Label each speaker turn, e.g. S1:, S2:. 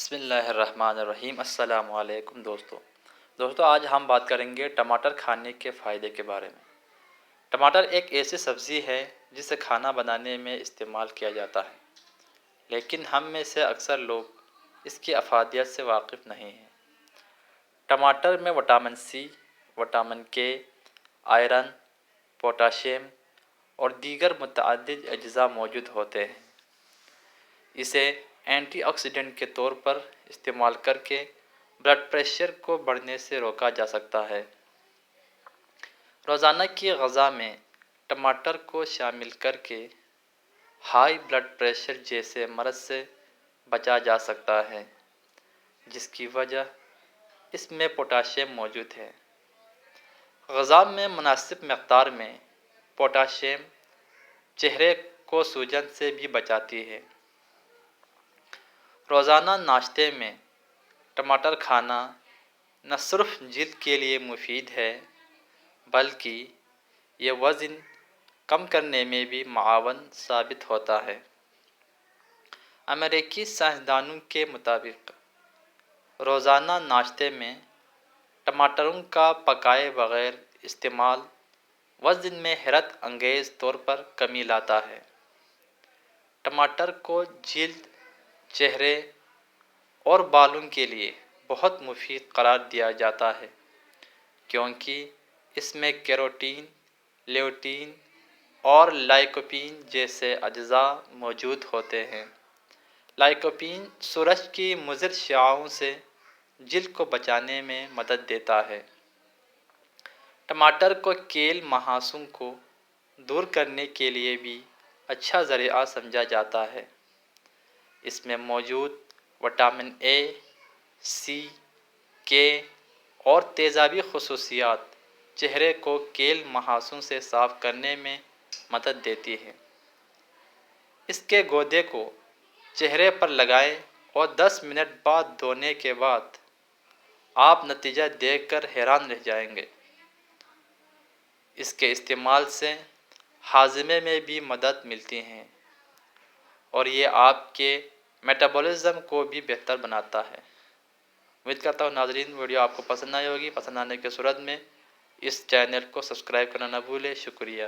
S1: بسم اللہ الرحمن الرحیم۔ السلام علیکم دوستو آج ہم بات کریں گے ٹماٹر کھانے کے فائدے کے بارے میں۔ ٹماٹر ایک ایسی سبزی ہے جسے کھانا بنانے میں استعمال کیا جاتا ہے، لیکن ہم میں سے اکثر لوگ اس کی افادیت سے واقف نہیں ہیں۔ ٹماٹر میں وٹامن سی، وٹامن کے، آئرن، پوٹاشیم اور دیگر متعدد اجزاء موجود ہوتے ہیں۔ اسے اینٹی آکسیڈنٹ کے طور پر استعمال کر کے بلڈ پریشر کو بڑھنے سے روکا جا سکتا ہے۔ روزانہ کی غذا میں ٹماٹر کو شامل کر کے ہائی بلڈ پریشر جیسے مرض سے بچا جا سکتا ہے، جس کی وجہ اس میں پوٹاشیم موجود ہے۔ غذا میں مناسب مقدار میں پوٹاشیم چہرے کو سوجن سے بھی بچاتی ہے۔ روزانہ ناشتے میں ٹماٹر کھانا نہ صرف جلد کے لیے مفید ہے بلکہ یہ وزن کم کرنے میں بھی معاون ثابت ہوتا ہے۔ امریکی سائنسدانوں کے مطابق روزانہ ناشتے میں ٹماٹروں کا پکائے بغیر استعمال وزن میں حیرت انگیز طور پر کمی لاتا ہے۔ ٹماٹر کو جلد، چہرے اور بالوں کے لیے بہت مفید قرار دیا جاتا ہے کیونکہ اس میں کیروٹین، لیوٹین اور لائکوپین جیسے اجزاء موجود ہوتے ہیں۔ لائکوپین سورج کی مضر شعاعوں سے جلد کو بچانے میں مدد دیتا ہے۔ ٹماٹر کو کیل مہاسوں کو دور کرنے کے لیے بھی اچھا ذریعہ سمجھا جاتا ہے۔ اس میں موجود وٹامن اے، سی، کے اور تیزابی خصوصیات چہرے کو کیل مہاسوں سے صاف کرنے میں مدد دیتی ہیں۔ اس کے گودے کو چہرے پر لگائیں اور 10 منٹ بعد دھونے کے بعد آپ نتیجہ دیکھ کر حیران رہ جائیں گے۔ اس کے استعمال سے ہاضمے میں بھی مدد ملتی ہے اور یہ آپ کے میٹابولزم کو بھی بہتر بناتا ہے۔ امید کرتا ہوں ناظرین ویڈیو آپ کو پسند آئی ہوگی۔ پسند آنے کے صورت میں اس چینل کو سبسکرائب کرنا نہ بھولیں۔ شکریہ۔